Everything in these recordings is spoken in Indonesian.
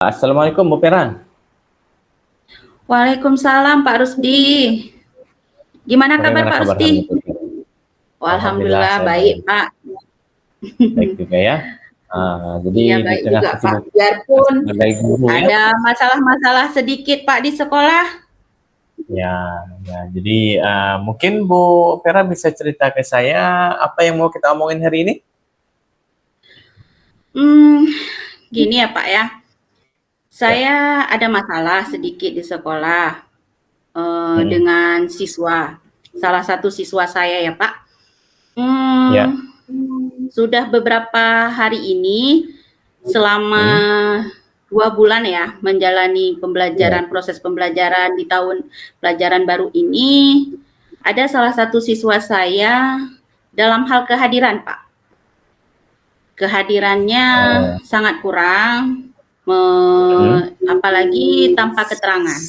Assalamualaikum Bu Pera. Waalaikumsalam Pak Rusdi. Gimana kabar Bagaimana Pak kabar hari ini Rusdi? Bu Pera? Alhamdulillah Alhamdulillah saya baik baik. Pak. Baik juga ya. Jadi Iya di baik tengah juga Pak. kesibukan Biarpun sebagai guru ya. ada masalah-masalah sedikit Pak di sekolah. Ya, ya. Jadi mungkin Bu Pera bisa cerita ke saya apa yang mau kita omongin hari ini? Hmm, Gini ya Pak ya. Ya. Saya ada masalah sedikit di sekolah Mm-mm. dengan siswa. Salah satu siswa saya ya Pak. Ya. Sudah beberapa hari ini selama Mm. 2 bulan ya menjalani Ya. proses pembelajaran di tahun pelajaran baru ini, ada salah satu siswa saya dalam hal kehadiran Pak. Kehadirannya Oh. sangat kurang, Mm. apalagi tanpa keterangan.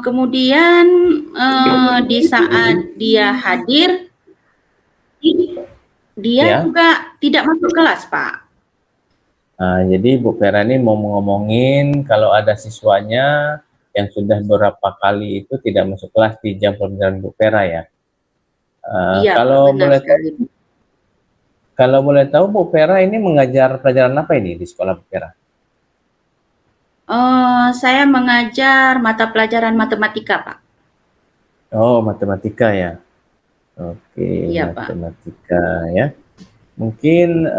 Kemudian di saat dia hadir, dia Ya. juga tidak masuk kelas Pak. Jadi Bu Pera ini mau ngomongin kalau ada siswanya yang sudah beberapa kali itu tidak masuk kelas di jam pelajaran Bu Pera ya. Iya Pak, Kalau benar boleh sekali. tahu Bu Pera ini mengajar pelajaran apa ini di sekolah Bu Pera? Saya mengajar mata pelajaran matematika Pak. Oh, matematika ya. Oke, Iya Pak. matematika ya. Mungkin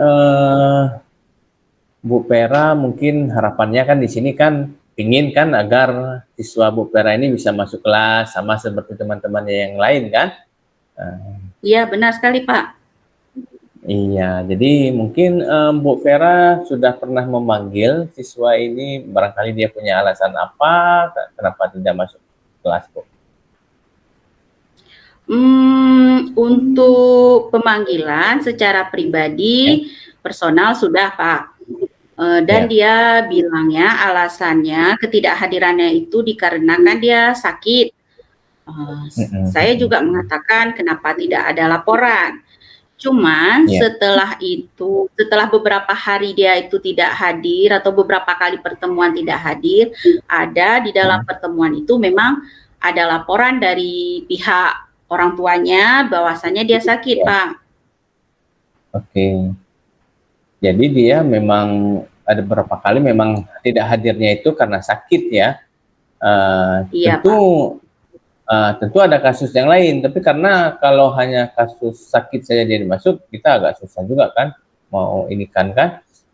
Bu Pera mungkin harapannya kan di sini kan ingin kan agar siswa Bu Pera ini bisa masuk kelas sama seperti teman-temannya yang lain kan? Iya benar sekali Pak. Iya, jadi mungkin Bu Vera sudah pernah memanggil siswa ini, barangkali dia punya alasan apa, kenapa tidak masuk kelas, Bu? Untuk pemanggilan secara pribadi, personal sudah Pak. Dan Ya. dia bilangnya alasannya ketidakhadirannya itu dikarenakan dia sakit. Saya juga mengatakan kenapa tidak ada laporan. Cuman Ya. setelah beberapa hari dia itu tidak hadir atau beberapa kali pertemuan tidak hadir, ada di dalam pertemuan itu memang ada laporan dari pihak orang tuanya bahwasanya dia sakit, Ya. Pak. Oke. Jadi dia memang ada beberapa kali memang tidak hadirnya itu karena sakit ya. Iya, Tentu Pak. tentu ada kasus yang lain, tapi karena kalau hanya kasus sakit saja dia dimasuk, kita agak susah juga kan mau ini kan.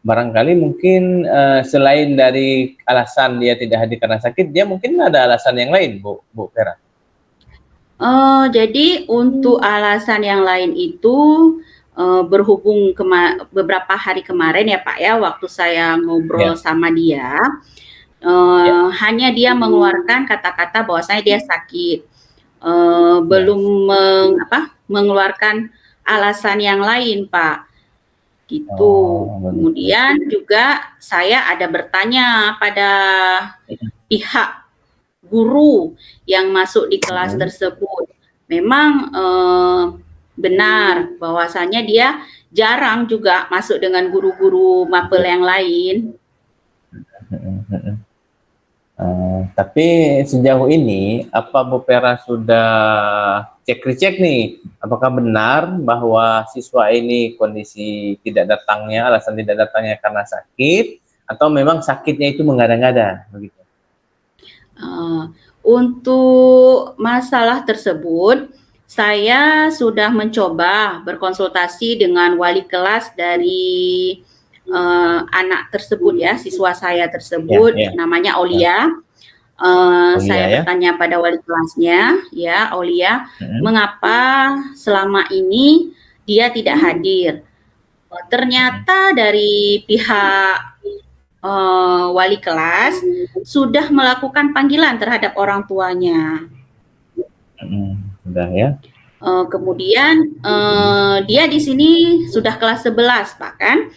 Barangkali mungkin selain dari alasan dia tidak hadir karena sakit, dia mungkin ada alasan yang lain, Bu Vera. Jadi untuk alasan yang lain itu berhubung beberapa hari kemarin ya Pak ya, waktu saya ngobrol Ya. sama dia, hanya dia mengeluarkan kata-kata bahwasanya dia sakit, belum mengeluarkan alasan yang lain Pak, gitu. Kemudian juga saya ada bertanya pada pihak guru yang masuk di kelas tersebut. Memang benar bahwasanya dia jarang juga masuk dengan guru-guru mapel yang lain. Tapi sejauh ini, apa Bu Vera sudah cek-recek nih, apakah benar bahwa siswa ini kondisi tidak datangnya, alasan tidak datangnya karena sakit, atau memang sakitnya itu mengada-ngada, begitu? Untuk masalah tersebut, saya sudah mencoba berkonsultasi dengan wali kelas dari anak tersebut ya, siswa saya tersebut, namanya Aulia. Saya bertanya pada wali kelasnya, ya Aulia, mengapa selama ini dia tidak hadir? Ternyata dari pihak wali kelas sudah melakukan panggilan terhadap orang tuanya. Sudah ya. Kemudian dia di sini sudah kelas 11, Pak kan?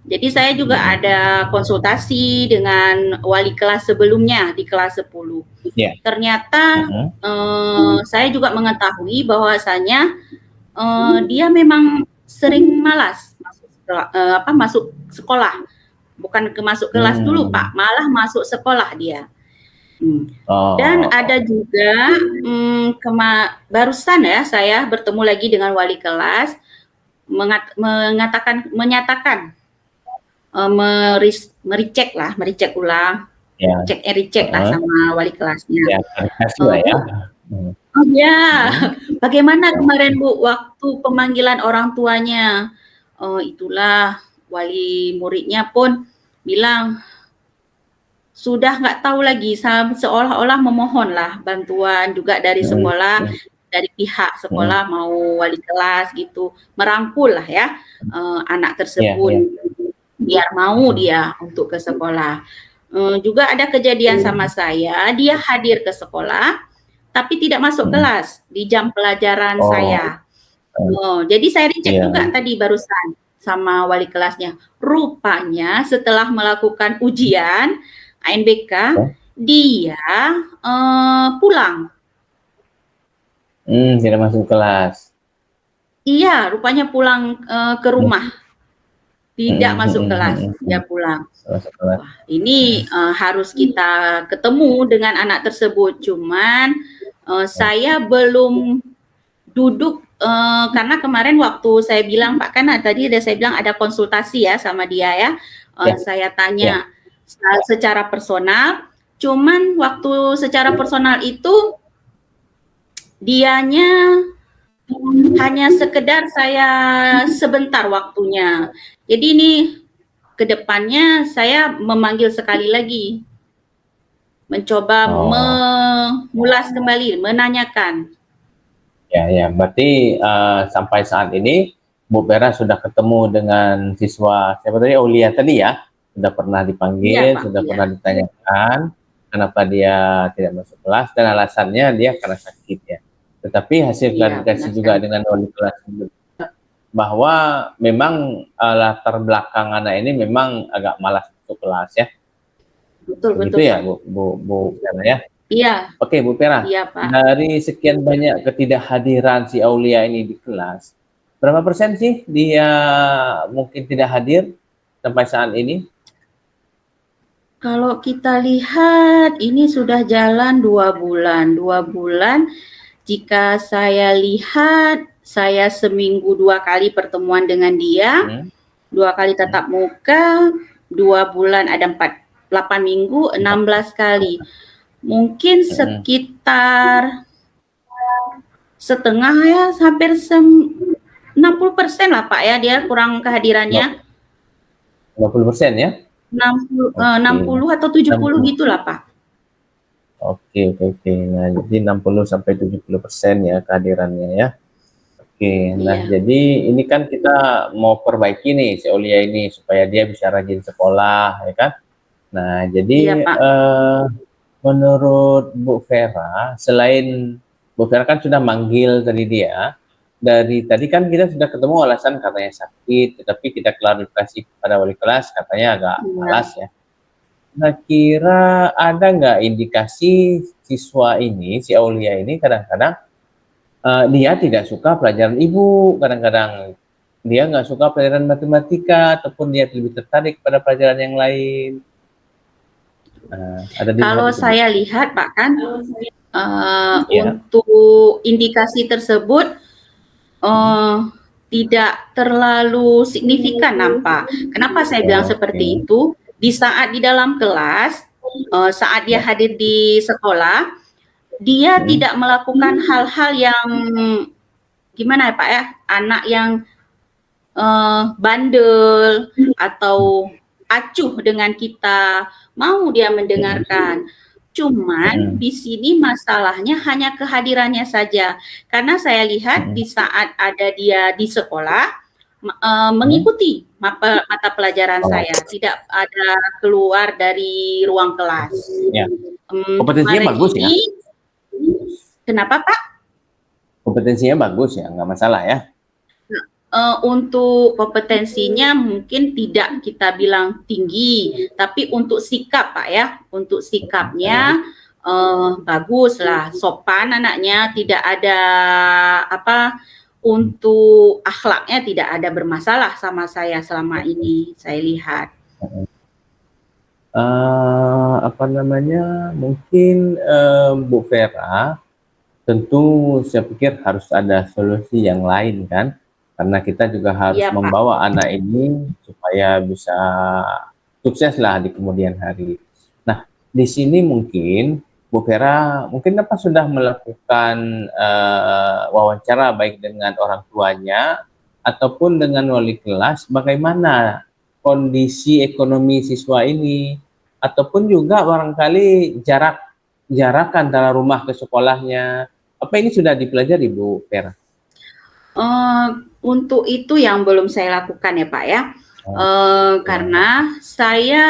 Jadi saya juga ada konsultasi dengan wali kelas sebelumnya di kelas 10. Ternyata saya juga mengetahui bahwasanya dia memang sering malas masuk sekolah. bukan masuk kelas dulu Pak, malah masuk sekolah dia. Dan ada juga barusan ya saya bertemu lagi dengan wali kelas menyatakan mericek ulang, cek and recheck lah sama wali kelasnya. Ya, lah ya. Oh ya, bagaimana kemarin Bu waktu pemanggilan orang tuanya? Itulah wali muridnya pun bilang sudah nggak tahu lagi, seolah-olah memohonlah bantuan juga dari sekolah, dari pihak sekolah mau wali kelas gitu, merangkul lah ya anak tersebut biar mau dia untuk ke sekolah. Juga ada kejadian sama saya, dia hadir ke sekolah tapi tidak masuk kelas di jam pelajaran saya. Jadi saya dicek juga tadi barusan sama wali kelasnya. Rupanya setelah melakukan ujian ANBK, dia pulang. Tidak masuk kelas. Iya, rupanya pulang ke rumah. Tidak masuk kelas, dia pulang. Wah, ini harus kita ketemu dengan anak tersebut. Cuman saya belum duduk karena kemarin waktu saya bilang Pak kan tadi saya bilang ada konsultasi ya sama dia ya. Saya tanya secara personal. Cuman waktu secara personal itu dianya hanya sekedar saya sebentar waktunya. Jadi ini kedepannya saya memanggil sekali lagi, mencoba mengulas kembali, menanyakan. Ya, berarti sampai saat ini Bu Vera sudah ketemu dengan siswa siapa tadi, Aulia tadi ya, sudah pernah dipanggil, Pak, sudah pernah ditanyakan kenapa dia tidak masuk kelas dan alasannya dia karena sakit ya. Tetapi hasil klarifikasi juga dengan wali kelas bahwa memang latar belakang anak ini memang agak malas masuk kelas ya. Betul ya Bu Vera ya. Iya. Oke Bu Vera. Iya Pak. Dari sekian banyak ketidakhadiran si Aulia ini di kelas, berapa persen sih dia mungkin tidak hadir sampai saat ini? Kalau kita lihat ini sudah jalan 2 bulan. 2 bulan. Jika saya lihat, saya seminggu 2 kali pertemuan dengan dia, 2 kali tatap muka, 2 bulan ada 8 minggu, 16 kali. Mungkin sekitar setengah ya, hampir 60% lah Pak ya, dia kurang kehadirannya. 50% ya? 60 atau 70 gitulah Pak. Oke. Nah, jadi 60-70% ya kehadirannya ya. Oke, nah jadi ini kan kita mau perbaiki nih si Aulia ini supaya dia bisa rajin sekolah ya kan. Nah, jadi menurut Bu Vera, selain Bu Vera kan sudah manggil tadi dia, dari tadi kan kita sudah ketemu alasan katanya sakit, tetapi kita klarifikasi pada wali kelas katanya agak malas ya. Nah, kira ada nggak indikasi siswa ini, si Aulia ini kadang-kadang dia tidak suka pelajaran ibu, kadang-kadang dia nggak suka pelajaran matematika, ataupun dia lebih tertarik pada pelajaran yang lain. Kalau saya lihat Pak kan, untuk indikasi tersebut tidak terlalu signifikan nampak. Kenapa saya bilang seperti itu? Di saat di dalam kelas, saat dia hadir di sekolah, dia tidak melakukan hal-hal yang gimana ya Pak ya, anak yang bandel atau acuh dengan kita, mau dia mendengarkan. Cuman di sini masalahnya hanya kehadirannya saja. Karena saya lihat di saat ada dia di sekolah, mengikuti mata pelajaran saya, tidak ada keluar dari ruang kelas. Kompetensinya bagus ya? Kenapa Pak? Kompetensinya bagus ya, nggak masalah ya? Untuk kompetensinya mungkin tidak kita bilang tinggi, tapi untuk sikap Pak ya, untuk sikapnya bagus lah, sopan anaknya, tidak ada untuk akhlaknya tidak ada bermasalah sama saya selama ini saya lihat. apa namanya, mungkin Bu Vera, tentu saya pikir harus ada solusi yang lain kan, karena kita juga harus Iya, Pak. membawa anak ini supaya bisa sukses lah di kemudian hari. Nah, di sini mungkin Bu Vera mungkin apa sudah melakukan wawancara baik dengan orang tuanya ataupun dengan wali kelas, bagaimana kondisi ekonomi siswa ini, ataupun juga barangkali jarak antara rumah ke sekolahnya. Apa ini sudah dipelajari Bu Vera? Untuk itu yang belum saya lakukan ya Pak ya, Oh, karena saya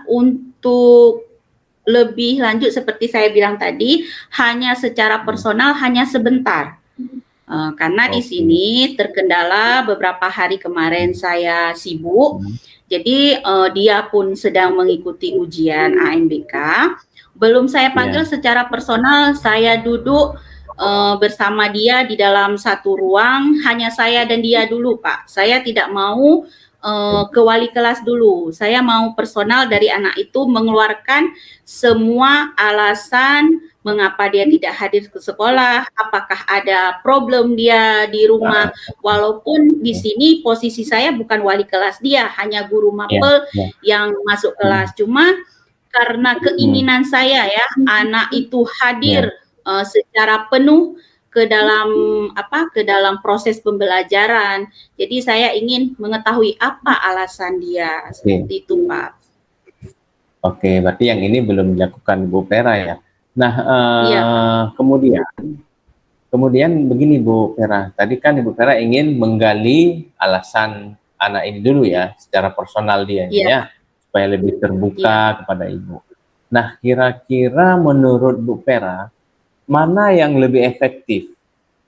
untuk lebih lanjut seperti saya bilang tadi, hanya secara personal hanya sebentar. Karena di sini terkendala beberapa hari kemarin saya sibuk, jadi dia pun sedang mengikuti ujian AMBK. Belum saya panggil secara personal, saya duduk bersama dia di dalam satu ruang, hanya saya dan dia dulu Pak. Saya tidak mau ke wali kelas dulu. Saya mau personal dari anak itu mengeluarkan semua alasan mengapa dia tidak hadir ke sekolah, apakah ada problem dia di rumah, walaupun di sini posisi saya bukan wali kelas dia, hanya guru mapel yang masuk kelas. Cuma karena keinginan saya ya, anak itu hadir secara penuh ke dalam proses pembelajaran. Jadi saya ingin mengetahui apa alasan dia seperti itu, Pak. Oke, berarti yang ini belum dilakukan Bu Vera ya. Nah, Iya, kemudian begini Bu Vera, tadi kan Ibu Vera ingin menggali alasan anak ini dulu ya, secara personal dia ya, supaya lebih terbuka kepada Ibu. Nah, kira-kira menurut Bu Vera, mana yang lebih efektif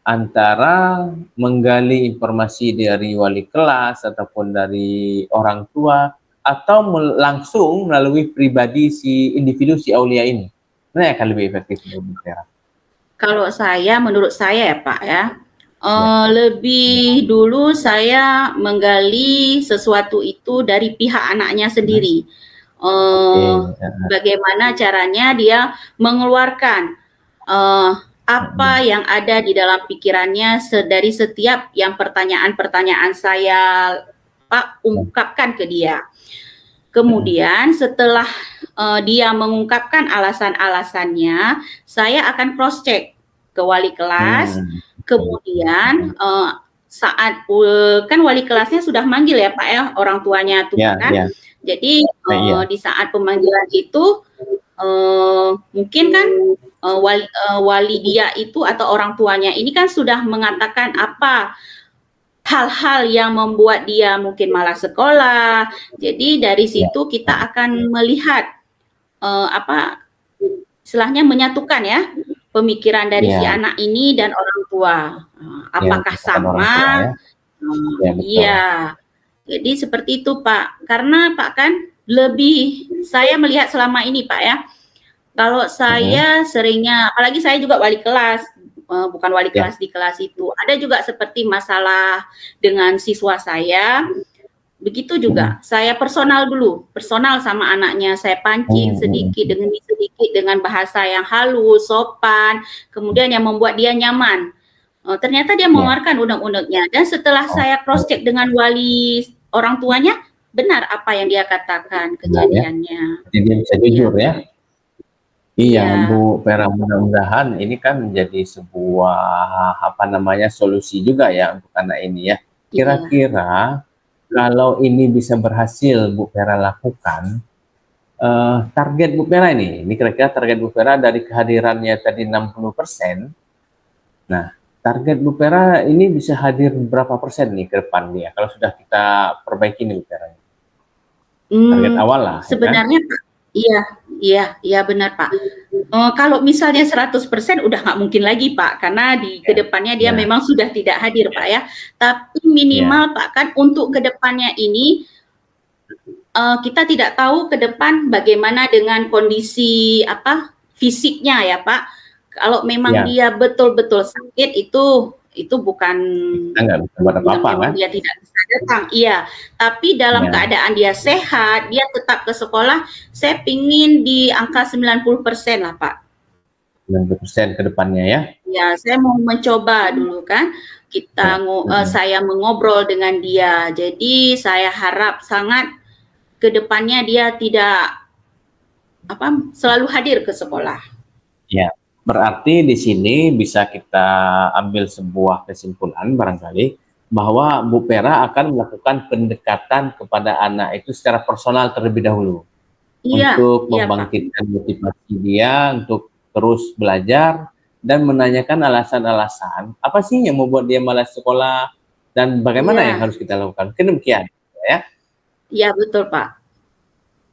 antara menggali informasi dari wali kelas ataupun dari orang tua, atau langsung melalui pribadi si individu si Aulia ini? Mana yang akan lebih efektif menurut Bu Vera? Kalau menurut saya ya Pak ya, lebih dulu saya menggali sesuatu itu dari pihak anaknya sendiri. Bagaimana caranya dia mengeluarkan apa yang ada di dalam pikirannya dari setiap yang pertanyaan-pertanyaan saya Pak ungkapkan ke dia. Kemudian setelah dia mengungkapkan alasan-alasannya, saya akan cross check ke wali kelas. Kemudian saat kan wali kelasnya sudah manggil ya Pak ya, orang tuanya tuh kan. Jadi di saat pemanggilan itu mungkin kan wali dia itu atau orang tuanya ini kan sudah mengatakan apa hal-hal yang membuat dia mungkin malas sekolah. Jadi dari situ kita akan melihat istilahnya menyatukan ya pemikiran dari si anak ini dan orang tua. Apakah sama? Iya. Jadi seperti itu Pak. Karena Pak kan lebih saya melihat selama ini Pak ya. Kalau saya seringnya, apalagi saya juga wali kelas, bukan wali kelas di kelas itu. Ada juga seperti masalah dengan siswa saya. Begitu juga, saya personal sama anaknya. Saya pancing sedikit dengan bahasa yang halus, sopan, kemudian yang membuat dia nyaman. Ternyata dia mengeluarkan unek-uneknya. Dan setelah saya cross check dengan wali orang tuanya, benar apa yang dia katakan kejadiannya. Jadi dia bisa jujur ya. Iya, Bu Vera, mudah-mudahan ini kan menjadi sebuah solusi juga ya untuk anak ini ya. Kira-kira kalau ini bisa berhasil Bu Vera lakukan, target Bu Vera ini kira-kira target Bu Vera dari kehadirannya tadi 60%. Nah, target Bu Vera ini bisa hadir berapa persen nih ke depan nih ya, kalau sudah kita perbaiki nih Bu Vera? Target awal lah. Sebenarnya kan? Iya benar Pak. Kalau misalnya 100% udah nggak mungkin lagi Pak, karena di kedepannya dia memang sudah tidak hadir Pak ya. Tapi minimal Pak kan untuk kedepannya ini kita tidak tahu ke depan bagaimana dengan kondisi fisiknya ya Pak. Kalau memang dia betul-betul sakit itu itu bukan Kita nggak bisa buat apa-apa kan? dia tidak bisa datang, iya. Tapi dalam Ya, keadaan dia sehat, dia tetap ke sekolah, saya pingin di angka 90% lah Pak. 90% ke depannya ya. Ya, saya mau mencoba dulu kan. Ya. Saya mengobrol dengan dia. Jadi saya harap sangat ke depannya dia tidak selalu hadir ke sekolah. Ya, berarti di sini bisa kita ambil sebuah kesimpulan barangkali bahwa Bu Pera akan melakukan pendekatan kepada anak itu secara personal terlebih dahulu Iya, untuk iya Pak. membangkitkan motivasi dia untuk terus belajar dan menanyakan alasan-alasan apa sih yang membuat dia malas sekolah dan bagaimana yang Iya, harus kita lakukan. Demikian ya. iya betul Pak.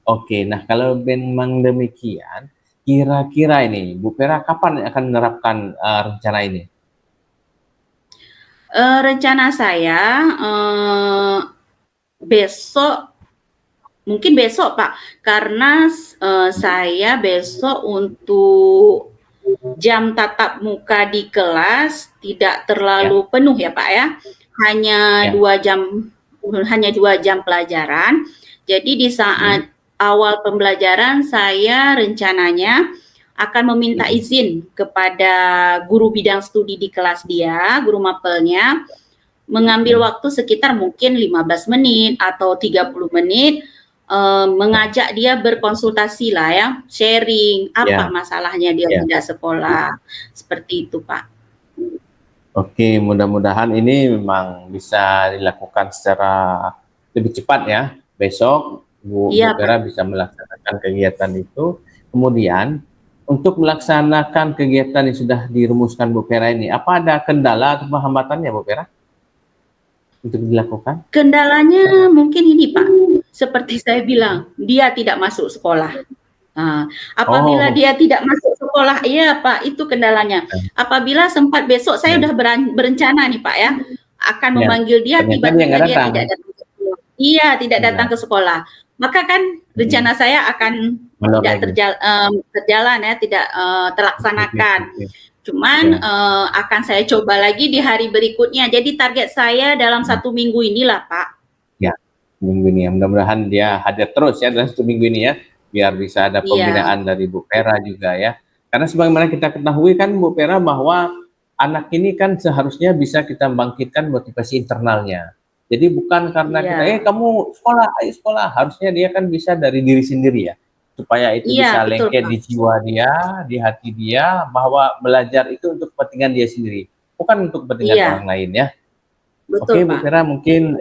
Oke, nah kalau memang demikian, kira-kira ini Bu Pera kapan akan menerapkan rencana ini? Rencana saya besok, mungkin besok Pak, karena saya besok untuk jam tatap muka di kelas tidak terlalu penuh ya Pak ya, hanya 2 jam pelajaran. Jadi di saat awal pembelajaran saya rencananya akan meminta izin kepada guru bidang studi di kelas dia, guru mapelnya, mengambil waktu sekitar mungkin 15 menit atau 30 menit mengajak dia berkonsultasi lah ya, sharing apa masalahnya dia tidak sekolah, seperti itu Pak. Oke, mudah-mudahan ini memang bisa dilakukan secara lebih cepat ya. Besok Bu Pera bisa melaksanakan kegiatan itu. Kemudian untuk melaksanakan kegiatan yang sudah dirumuskan Bu Pera ini, apa ada kendala atau hambatannya Bu Pera untuk dilakukan? Kendalanya mungkin ini Pak, seperti saya bilang, dia tidak masuk sekolah. Nah, apabila dia tidak masuk sekolah, iya Pak, itu kendalanya. Apabila sempat besok saya udah berencana nih Pak ya, akan memanggil dia, tiba-tiba dia tidak datang ke sekolah. Iya, tidak datang ke sekolah. Maka kan rencana saya akan tidak terjalan ya, tidak terlaksanakan. Cuman akan saya coba lagi di hari berikutnya. Jadi target saya dalam 1 minggu inilah Pak. Ya, minggu ini. Mudah-mudahan dia hadir terus ya dalam 1 minggu ini ya, biar bisa ada pembinaan dari Bu Pera juga ya. Karena sebagaimana kita ketahui kan Bu Pera bahwa anak ini kan seharusnya bisa kita bangkitkan motivasi internalnya. Jadi bukan karena kita kamu sekolah, ayo sekolah. Harusnya dia kan bisa dari diri sendiri ya, supaya itu bisa lengket di jiwa dia, di hati dia, bahwa belajar itu untuk kepentingan dia sendiri, bukan untuk kepentingan orang lain ya. Oke Bu Pera, mungkin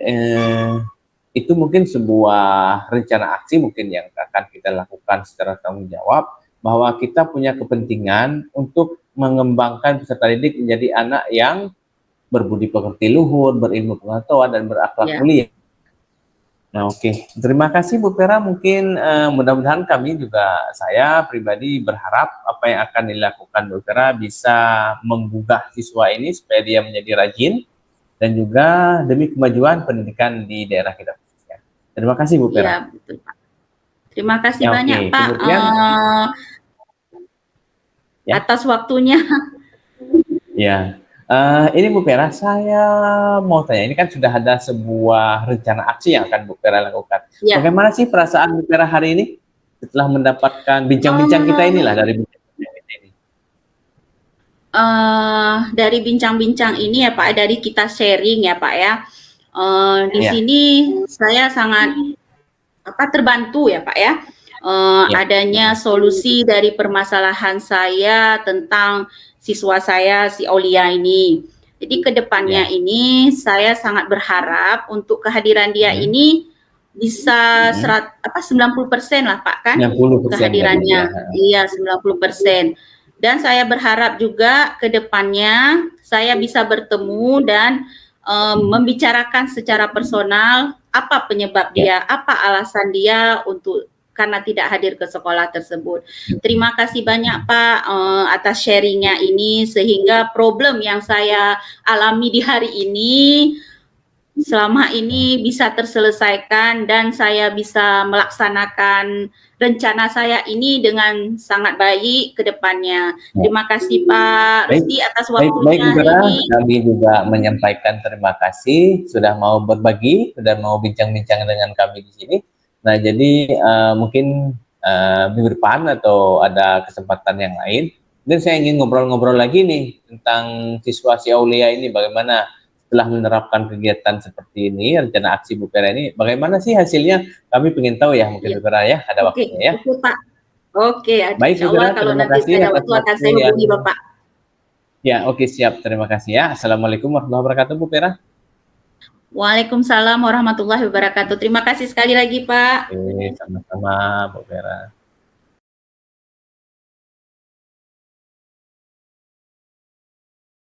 itu mungkin sebuah rencana aksi mungkin yang akan kita lakukan secara tanggung jawab, bahwa kita punya kepentingan untuk mengembangkan peserta didik menjadi anak yang berbudi pekerti luhur, berilmu pengetahuan, dan berakhlak mulia. Nah terima kasih Bu Pera. Mungkin mudah-mudahan kami juga, saya pribadi berharap apa yang akan dilakukan Bu Pera bisa menggugah siswa ini supaya dia menjadi rajin, dan juga demi kemajuan pendidikan di daerah kita. Terima kasih Bu Pera. Iya, betul Pak. Terima kasih banyak Pak atas waktunya. Ya, ini Bu Pera, saya mau tanya, ini kan sudah ada sebuah rencana aksi yang akan Bu Pera lakukan. Bagaimana sih perasaan Bu Pera hari ini setelah mendapatkan bincang-bincang kita inilah dari bincang-bincang kita ini? Dari bincang-bincang ini ya Pak, dari kita sharing ya Pak ya. Di sini saya sangat terbantu ya Pak ya, adanya solusi dari permasalahan saya tentang siswa saya si Aulia ini. Jadi kedepannya ini saya sangat berharap untuk kehadiran dia ini bisa 90% lah Pak kan, 90% kehadirannya. Iya 90%. Dan saya berharap juga kedepannya saya bisa bertemu dan membicarakan secara personal apa penyebab dia, apa alasan dia untuk karena tidak hadir ke sekolah tersebut. Terima kasih banyak Pak atas sharingnya ini, sehingga problem yang saya alami di hari ini selama ini bisa terselesaikan dan saya bisa melaksanakan rencana saya ini dengan sangat baik ke depannya. Terima kasih Pak Baik, Rusdi atas baik, baik Bu waktunya Vera. ini. Kami juga menyampaikan terima kasih sudah mau berbagi dan mau bincang-bincang dengan kami di sini. Nah, jadi mungkin minggu depan atau ada kesempatan yang lain. Dan saya ingin ngobrol-ngobrol lagi nih tentang siswa si Aulia ini, bagaimana setelah menerapkan kegiatan seperti ini, rencana aksi Bu Vera ini, bagaimana sih hasilnya? Kami ingin tahu ya, mungkin Ya. Bu Vera ya, ada Oke, waktunya ya. oke Pak. Oke, Baik insya Bu Allah Vera, kalau terima nanti kasih saya ada atas waktu akan waktu saya yang hubungi Bapak. ya, oke siap. Terima kasih ya. Assalamualaikum warahmatullahi wabarakatuh Bu Vera. Waalaikumsalam warahmatullahi wabarakatuh. Terima kasih sekali lagi Pak. Oke, sama-sama Bu Vera.